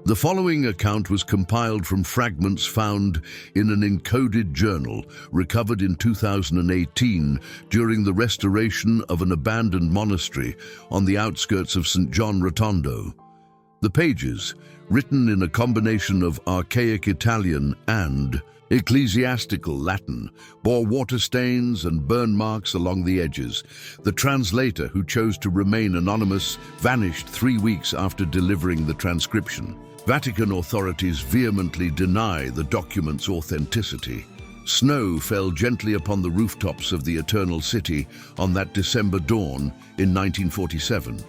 The following account was compiled from fragments found in an encoded journal recovered in 2018 during the restoration of an abandoned monastery on the outskirts of St. John Rotondo. The pages, written in a combination of archaic Italian and ecclesiastical Latin, bore water stains and burn marks along the edges. The translator, who chose to remain anonymous, vanished 3 weeks after delivering the transcription. Vatican authorities vehemently deny the document's authenticity. Snow fell gently upon the rooftops of the Eternal City on that December dawn in 1947,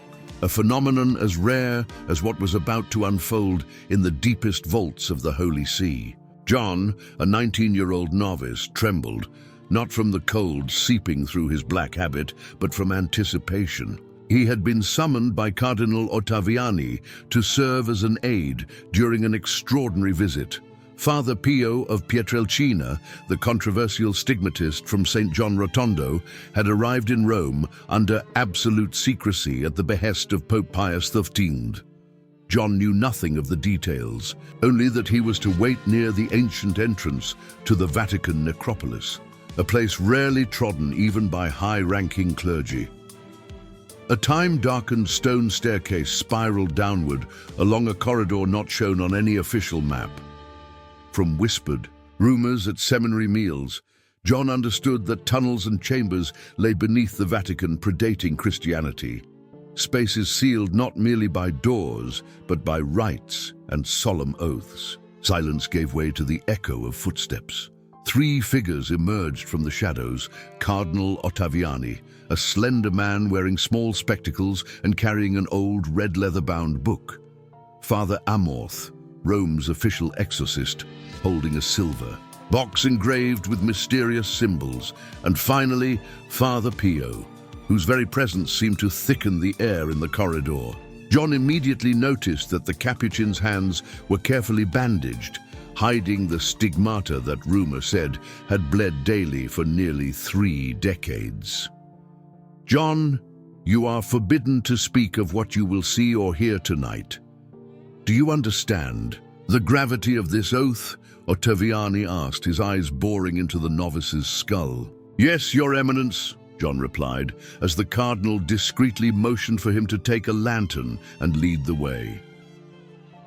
a phenomenon as rare as what was about to unfold in the deepest vaults of the Holy See. John, a 19-year-old novice, trembled, not from the cold seeping through his black habit, but from anticipation. He had been summoned by Cardinal Ottaviani to serve as an aide during an extraordinary visit. Father Pio of Pietrelcina, the controversial stigmatist from St. John Rotondo, had arrived in Rome under absolute secrecy at the behest of Pope Pius XV. John knew nothing of the details, only that he was to wait near the ancient entrance to the Vatican necropolis, a place rarely trodden even by high-ranking clergy. A time-darkened stone staircase spiraled downward along a corridor not shown on any official map. From whispered rumors at seminary meals, John understood that tunnels and chambers lay beneath the Vatican predating Christianity. Spaces sealed not merely by doors, but by rites and solemn oaths. Silence gave way to the echo of footsteps. 3 figures emerged from the shadows: Cardinal Ottaviani, a slender man wearing small spectacles and carrying an old red leather-bound book; Father Amorth, Rome's official exorcist, holding a silver box engraved with mysterious symbols; and finally, Father Pio, whose very presence seemed to thicken the air in the corridor. John immediately noticed that the Capuchin's hands were carefully bandaged, hiding the stigmata that rumor said had bled daily for nearly 3 decades. "John, you are forbidden to speak of what you will see or hear tonight. Do you understand the gravity of this oath?" Ottaviani asked, his eyes boring into the novice's skull. "Yes, Your Eminence," John replied, as the cardinal discreetly motioned for him to take a lantern and lead the way.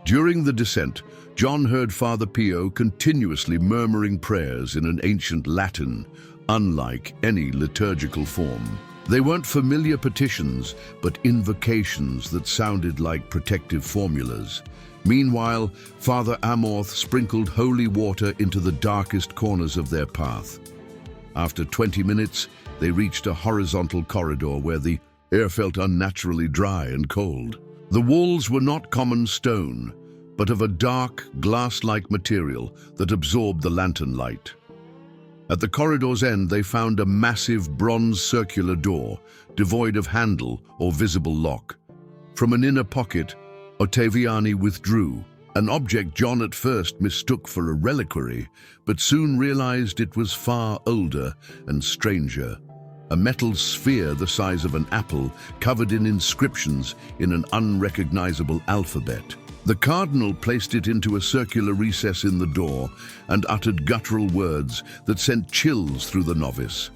During the descent, John heard Father Pio continuously murmuring prayers in an ancient Latin, unlike any liturgical form. They weren't familiar petitions, but invocations that sounded like protective formulas. Meanwhile, Father Amorth sprinkled holy water into the darkest corners of their path. After 20 minutes, they reached a horizontal corridor where the air felt unnaturally dry and cold. The walls were not common stone, but of a dark, glass-like material that absorbed the lantern light. At the corridor's end, they found a massive bronze circular door, devoid of handle or visible lock. From an inner pocket, Ottaviani withdrew, an object John at first mistook for a reliquary, but soon realized it was far older and stranger. A metal sphere the size of an apple, covered in inscriptions in an unrecognizable alphabet. The cardinal placed it into a circular recess in the door and uttered guttural words that sent chills through the novice.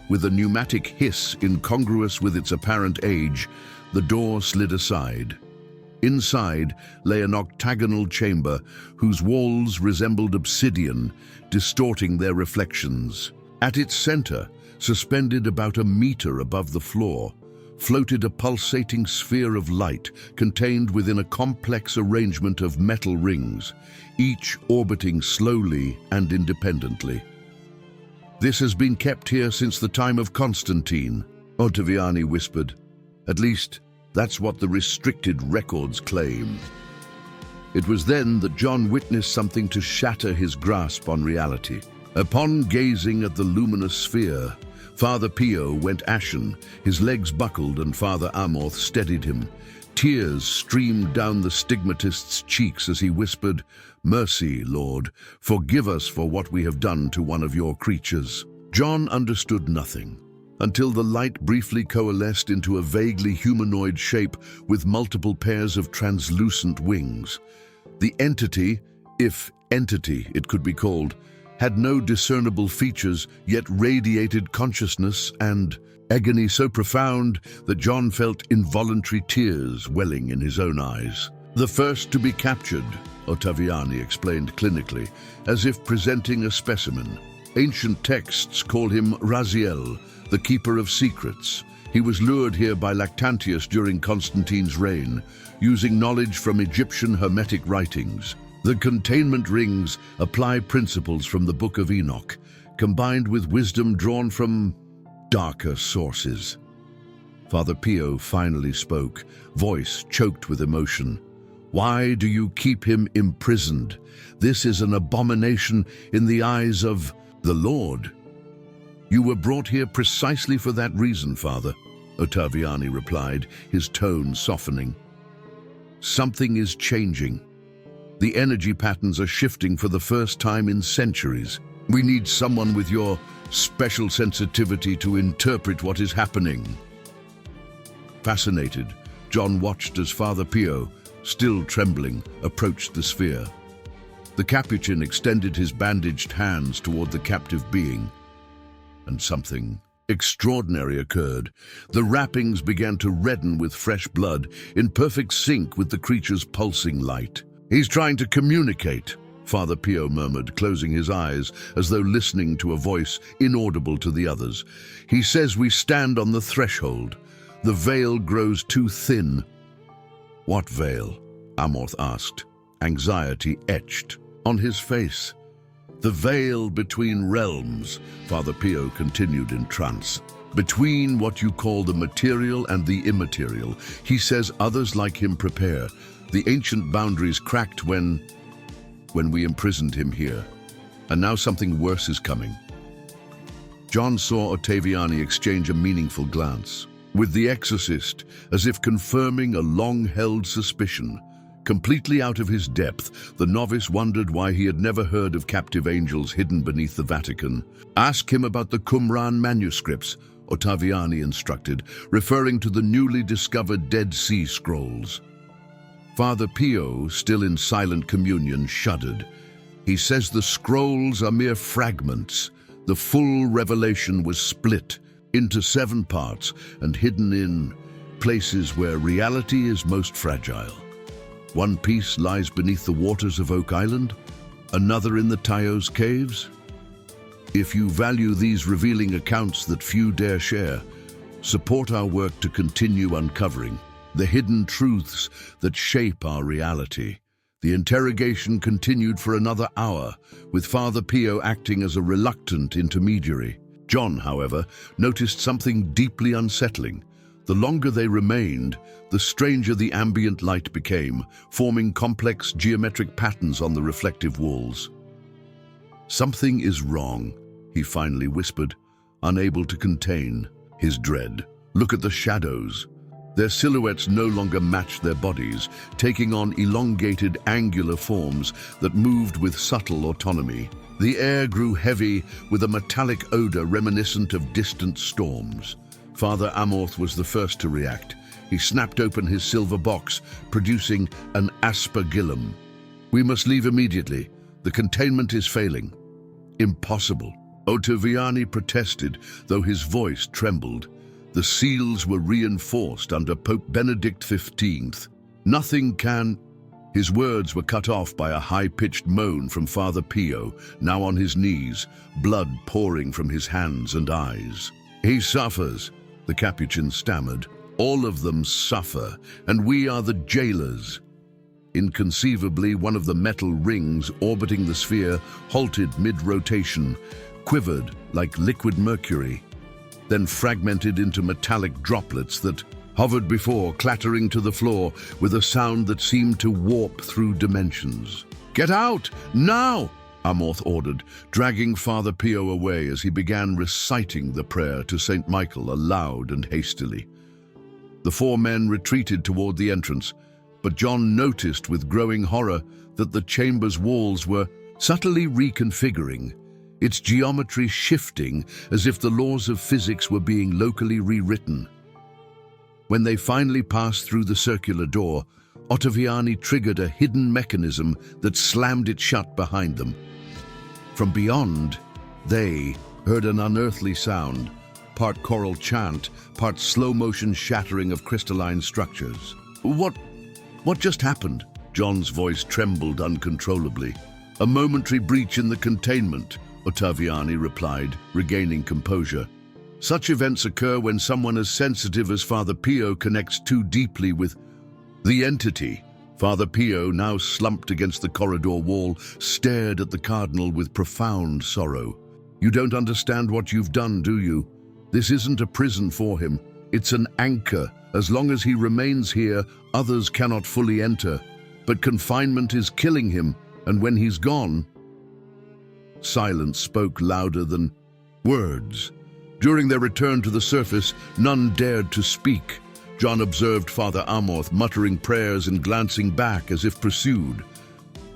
With a pneumatic hiss incongruous with its apparent age, the door slid aside. Inside lay an octagonal chamber whose walls resembled obsidian, distorting their reflections. At its center, suspended about a meter above the floor, floated a pulsating sphere of light contained within a complex arrangement of metal rings, each orbiting slowly and independently. "This has been kept here since the time of Constantine," Ottaviani whispered. "At least, that's what the restricted records claim." It was then that John witnessed something to shatter his grasp on reality. Upon gazing at the luminous sphere, Father Pio went ashen, his legs buckled, and Father Amorth steadied him. Tears streamed down the stigmatist's cheeks as he whispered, "Mercy, Lord, forgive us for what we have done to one of your creatures." John understood nothing, until the light briefly coalesced into a vaguely humanoid shape with multiple pairs of translucent wings. The entity, if entity it could be called, had no discernible features, yet radiated consciousness and agony so profound that John felt involuntary tears welling in his own eyes. The first to be captured, Ottaviani explained clinically, as if presenting a specimen. Ancient texts call him Raziel, the keeper of secrets. He was lured here by Lactantius during Constantine's reign, using knowledge from Egyptian Hermetic writings. The containment rings apply principles from the Book of Enoch, combined with wisdom drawn from darker sources. Father Pio finally spoke, voice choked with emotion. Why do you keep him imprisoned? This is an abomination in the eyes of the Lord. You were brought here precisely for that reason, Father, Ottaviani replied, his tone softening. Something is changing. The energy patterns are shifting for the first time in centuries. We need someone with your special sensitivity to interpret what is happening. Fascinated, John watched as Father Pio, still trembling, approached the sphere. The Capuchin extended his bandaged hands toward the captive being, and something extraordinary occurred. The wrappings began to redden with fresh blood, in perfect sync with the creature's pulsing light. He's trying to communicate, Father Pio murmured, closing his eyes as though listening to a voice inaudible to the others. He says we stand on the threshold. The veil grows too thin. What veil? Amorth asked, anxiety etched on his face. The veil between realms, Father Pio continued in trance. Between what you call the material and the immaterial. He says others like him prepare. The ancient boundaries cracked when we imprisoned him here. And now something worse is coming. John saw Ottaviani exchange a meaningful glance with the exorcist, as if confirming a long-held suspicion. Completely out of his depth, the novice wondered why he had never heard of captive angels hidden beneath the Vatican. Ask him about the Qumran manuscripts, Ottaviani instructed, referring to the newly discovered Dead Sea Scrolls. Father Pio, still in silent communion, shuddered. He says the scrolls are mere fragments. The full revelation was split into 7 parts and hidden in places where reality is most fragile. One piece lies beneath the waters of Oak Island, another in the Taos caves. If you value these revealing accounts that few dare share, support our work to continue uncovering the hidden truths that shape our reality. The interrogation continued for another hour, with Father Pio acting as a reluctant intermediary. John, however, noticed something deeply unsettling. The longer they remained, the stranger the ambient light became, forming complex geometric patterns on the reflective walls. Something is wrong, he finally whispered, unable to contain his dread. Look at the shadows. Their silhouettes no longer matched their bodies, taking on elongated, angular forms that moved with subtle autonomy. The air grew heavy with a metallic odor reminiscent of distant storms. Father Amorth was the first to react. He snapped open his silver box, producing an aspergillum. We must leave immediately. The containment is failing. Impossible. Ottaviani protested, though his voice trembled. The seals were reinforced under Pope Benedict XV. Nothing can... His words were cut off by a high-pitched moan from Father Pio, now on his knees, blood pouring from his hands and eyes. He suffers, the Capuchin stammered. All of them suffer, and we are the jailers. Inconceivably, one of the metal rings orbiting the sphere halted mid-rotation, quivered like liquid mercury, then fragmented into metallic droplets that hovered before, clattering to the floor with a sound that seemed to warp through dimensions. Get out, now! Amorth ordered, dragging Father Pio away as he began reciting the prayer to St. Michael aloud and hastily. The 4 men retreated toward the entrance, but John noticed with growing horror that the chamber's walls were subtly reconfiguring, its geometry shifting as if the laws of physics were being locally rewritten. When they finally passed through the circular door, Ottaviani triggered a hidden mechanism that slammed it shut behind them. From beyond, they heard an unearthly sound, part choral chant, part slow-motion shattering of crystalline structures. What just happened? John's voice trembled uncontrollably. A momentary breach in the containment, Ottaviani replied, regaining composure. Such events occur when someone as sensitive as Father Pio connects too deeply with the entity. Father Pio, now slumped against the corridor wall, stared at the cardinal with profound sorrow. You don't understand what you've done, do you? This isn't a prison for him. It's an anchor. As long as he remains here, others cannot fully enter. But confinement is killing him, and when he's gone... Silence spoke louder than words. During their return to the surface, none dared to speak. John observed Father Amorth muttering prayers and glancing back as if pursued.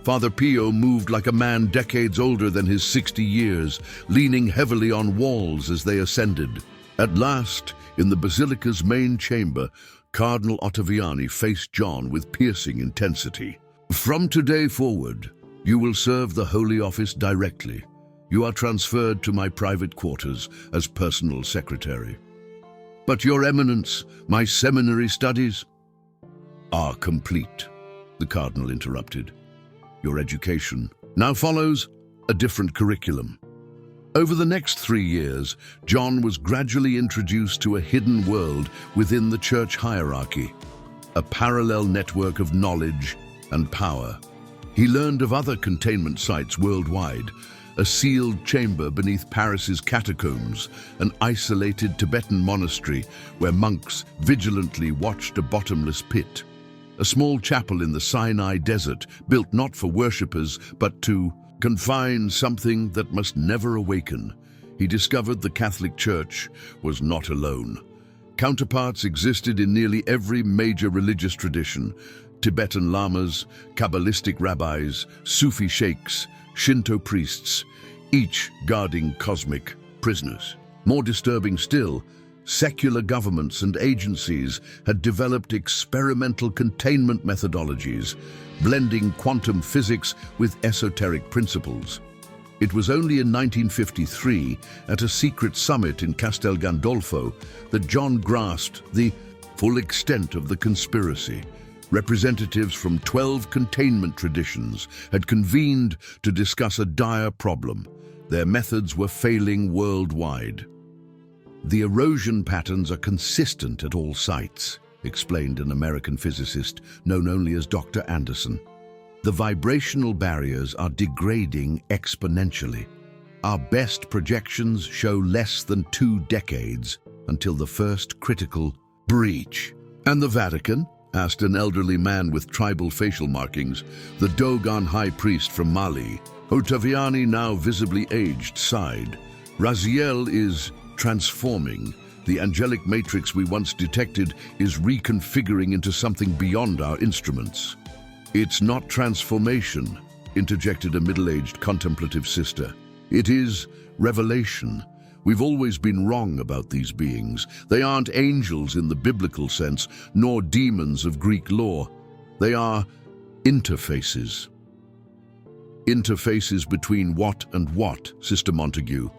Father Pio moved like a man decades older than his 60 years, leaning heavily on walls as they ascended. At last, in the basilica's main chamber, Cardinal Ottaviani faced John with piercing intensity. From today forward, you will serve the Holy Office directly. You are transferred to my private quarters as personal secretary. But Your Eminence, my seminary studies are complete, the Cardinal interrupted. Your education now follows a different curriculum. Over the next 3 years, John was gradually introduced to a hidden world within the church hierarchy, a parallel network of knowledge and power. He learned of other containment sites worldwide, a sealed chamber beneath Paris's catacombs, an isolated Tibetan monastery where monks vigilantly watched a bottomless pit, a small chapel in the Sinai desert built not for worshippers but to confine something that must never awaken. He discovered the Catholic Church was not alone. Counterparts existed in nearly every major religious tradition: Tibetan lamas, Kabbalistic rabbis, Sufi sheikhs, Shinto priests, each guarding cosmic prisoners. More disturbing still, secular governments and agencies had developed experimental containment methodologies, blending quantum physics with esoteric principles. It was only in 1953, at a secret summit in Castel Gandolfo, that John grasped the full extent of the conspiracy. Representatives from 12 containment traditions had convened to discuss a dire problem. Their methods were failing worldwide. The erosion patterns are consistent at all sites, explained an American physicist known only as Dr. Anderson. The vibrational barriers are degrading exponentially. Our best projections show less than 2 decades until the first critical breach. And the Vatican? Asked an elderly man with tribal facial markings, the Dogon high priest from Mali. Ottaviani, now visibly aged, sighed. Raziel is transforming. The angelic matrix we once detected is reconfiguring into something beyond our instruments. It's not transformation, interjected a middle-aged contemplative sister. It is revelation. We've always been wrong about these beings. They aren't angels in the biblical sense, nor demons of Greek lore. They are interfaces. Interfaces between what and what, Sister Montague?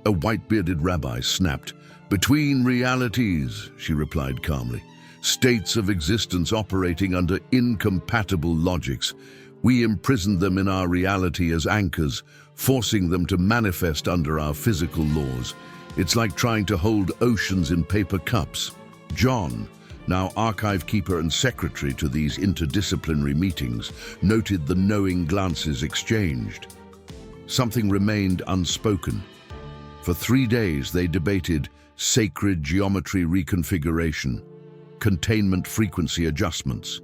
A white-bearded rabbi snapped. Between realities, she replied calmly. States of existence operating under incompatible logics. We imprison them in our reality as anchors, forcing them to manifest under our physical laws. It's like trying to hold oceans in paper cups. John, now archive keeper and secretary to these interdisciplinary meetings, noted the knowing glances exchanged. Something remained unspoken. For 3 days they debated sacred geometry reconfiguration, containment frequency adjustments,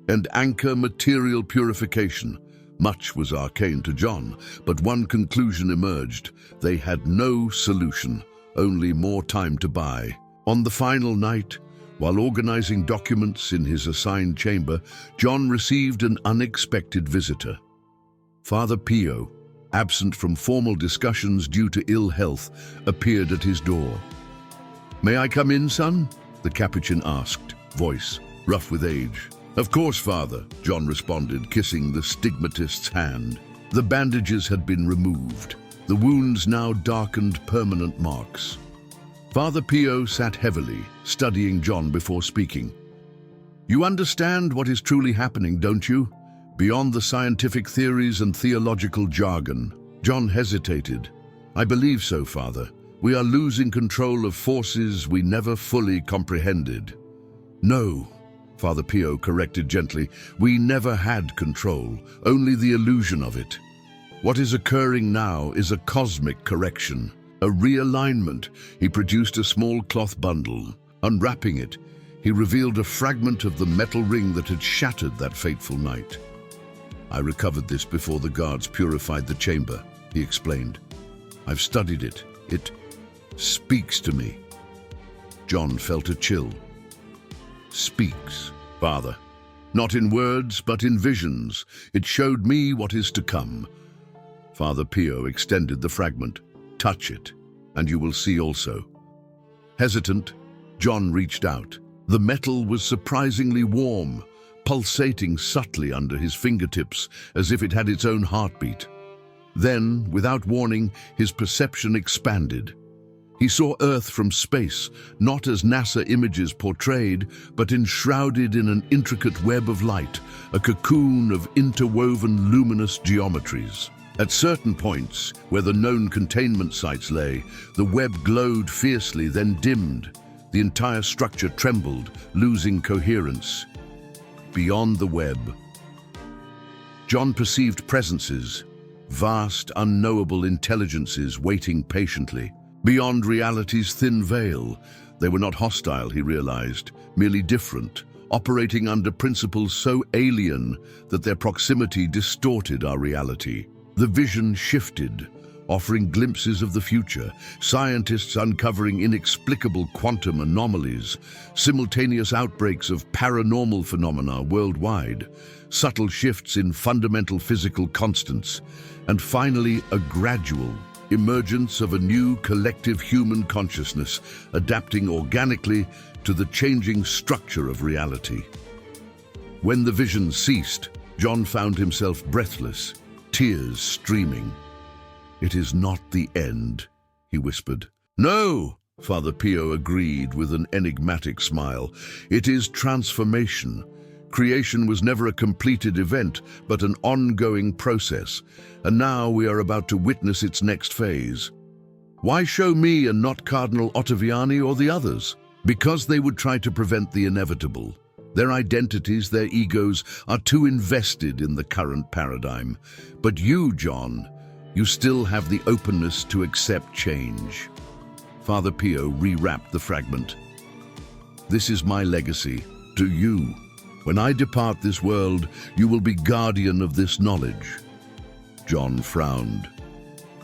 and anchor material purification. Much was arcane to John, but one conclusion emerged. They had no solution, only more time to buy. On the final night, while organizing documents in his assigned chamber, John received an unexpected visitor. Father Pio, absent from formal discussions due to ill health, appeared at his door. "May I come in, son?" the Capuchin asked, voice rough with age. "Of course, Father," John responded, kissing the stigmatist's hand. The bandages had been removed, the wounds now darkened permanent marks. Father Pio sat heavily, studying John before speaking. "You understand what is truly happening, don't you? Beyond the scientific theories and theological jargon." John hesitated. "I believe so, Father. We are losing control of forces we never fully comprehended." "No," Father Pio corrected gently, "we never had control, only the illusion of it. What is occurring now is a cosmic correction, a realignment." He produced a small cloth bundle. Unwrapping it, he revealed a fragment of the metal ring that had shattered that fateful night. "I recovered this before the guards purified the chamber," he explained. "I've studied it. It speaks to me." John felt a chill. "Speaks, Father. Not in words, but in visions. It showed me what is to come." Father Pio extended the fragment. "Touch it, and you will see also." Hesitant, John reached out. The metal was surprisingly warm, pulsating subtly under his fingertips as if it had its own heartbeat. Then, without warning, his perception expanded. He saw Earth from space, not as NASA images portrayed, but enshrouded in an intricate web of light, a cocoon of interwoven luminous geometries. At certain points, where the known containment sites lay, the web glowed fiercely, then dimmed. The entire structure trembled, losing coherence. Beyond the web, John perceived presences, vast, unknowable intelligences waiting patiently. Beyond reality's thin veil, they were not hostile, he realized, merely different, operating under principles so alien that their proximity distorted our reality. The vision shifted, offering glimpses of the future, scientists uncovering inexplicable quantum anomalies, simultaneous outbreaks of paranormal phenomena worldwide, subtle shifts in fundamental physical constants, and finally a gradual emergence of a new collective human consciousness, adapting organically to the changing structure of reality. When the vision ceased, John found himself breathless, tears streaming. "It is not the end," he whispered. "No," Father Pio agreed with an enigmatic smile. "It is transformation. Creation was never a completed event, but an ongoing process, and now we are about to witness its next phase." "Why show me and not Cardinal Ottaviani or the others?" "Because they would try to prevent the inevitable. Their identities, their egos, are too invested in the current paradigm. But you, John, you still have the openness to accept change." Father Pio rewrapped the fragment. "This is my legacy to you. When I depart this world, you will be guardian of this knowledge." John frowned.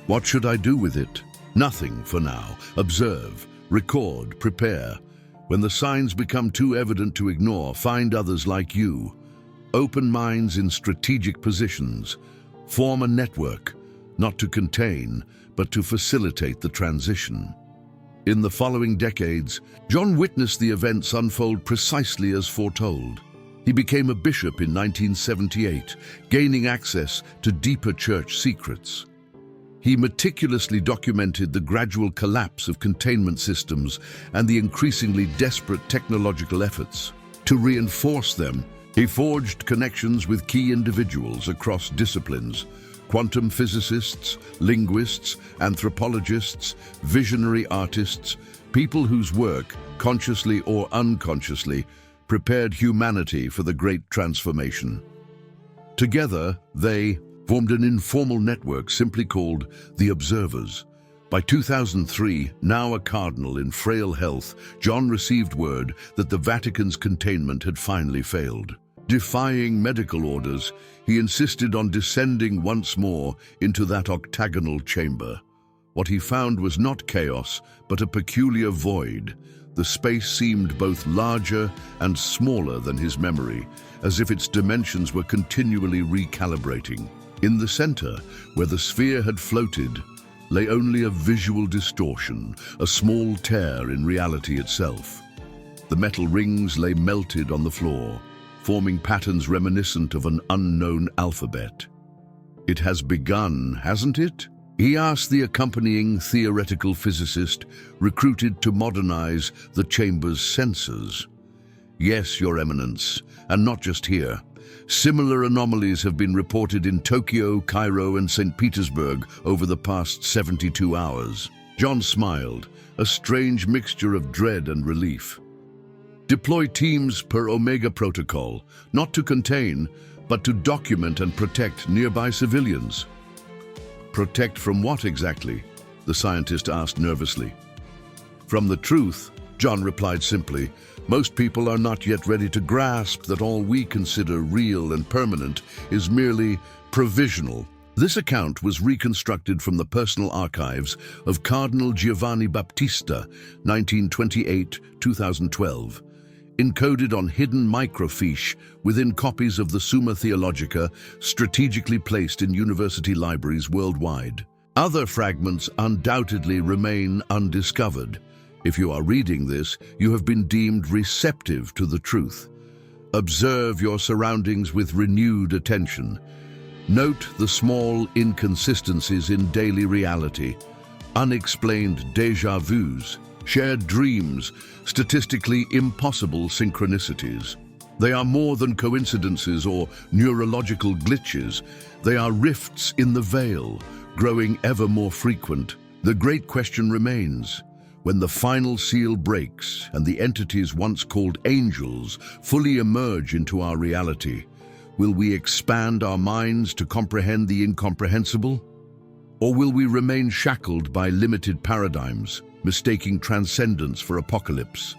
"What should I do with it?" "Nothing for now. Observe, record, prepare. When the signs become too evident to ignore, find others like you. Open minds in strategic positions. Form a network, not to contain, but to facilitate the transition." In the following decades, John witnessed the events unfold precisely as foretold. He became a bishop in 1978, gaining access to deeper church secrets. He meticulously documented the gradual collapse of containment systems and the increasingly desperate technological efforts. To reinforce them, he forged connections with key individuals across disciplines: quantum physicists, linguists, anthropologists, visionary artists, people whose work, consciously or unconsciously, prepared humanity for the great transformation. Together, they formed an informal network simply called the Observers. By 2003, now a cardinal in frail health, John received word that the Vatican's containment had finally failed. Defying medical orders, he insisted on descending once more into that octagonal chamber. What he found was not chaos, but a peculiar void. The space seemed both larger and smaller than his memory, as if its dimensions were continually recalibrating. In the center, where the sphere had floated, lay only a visual distortion, a small tear in reality itself. The metal rings lay melted on the floor, forming patterns reminiscent of an unknown alphabet. "It has begun, hasn't it?" he asked the accompanying theoretical physicist, recruited to modernize the chamber's sensors. "Yes, Your Eminence, and not just here. Similar anomalies have been reported in Tokyo, Cairo, and St. Petersburg over the past 72 hours. John smiled, a strange mixture of dread and relief. "Deploy teams per Omega Protocol, not to contain, but to document and protect nearby civilians." "Protect from what exactly?" the scientist asked nervously. "From the truth," John replied simply. "Most people are not yet ready to grasp that all we consider real and permanent is merely provisional." This account was reconstructed from the personal archives of Cardinal Giovanni Battista, 1928-2012, encoded on hidden microfiche within copies of the Summa Theologica, strategically placed in university libraries worldwide. Other fragments undoubtedly remain undiscovered. If you are reading this, you have been deemed receptive to the truth. Observe your surroundings with renewed attention. Note the small inconsistencies in daily reality, unexplained déjà vus, shared dreams, statistically impossible synchronicities. They are more than coincidences or neurological glitches. They are rifts in the veil, growing ever more frequent. The great question remains: when the final seal breaks and the entities once called angels fully emerge into our reality, will we expand our minds to comprehend the incomprehensible? Or will we remain shackled by limited paradigms, mistaking transcendence for apocalypse?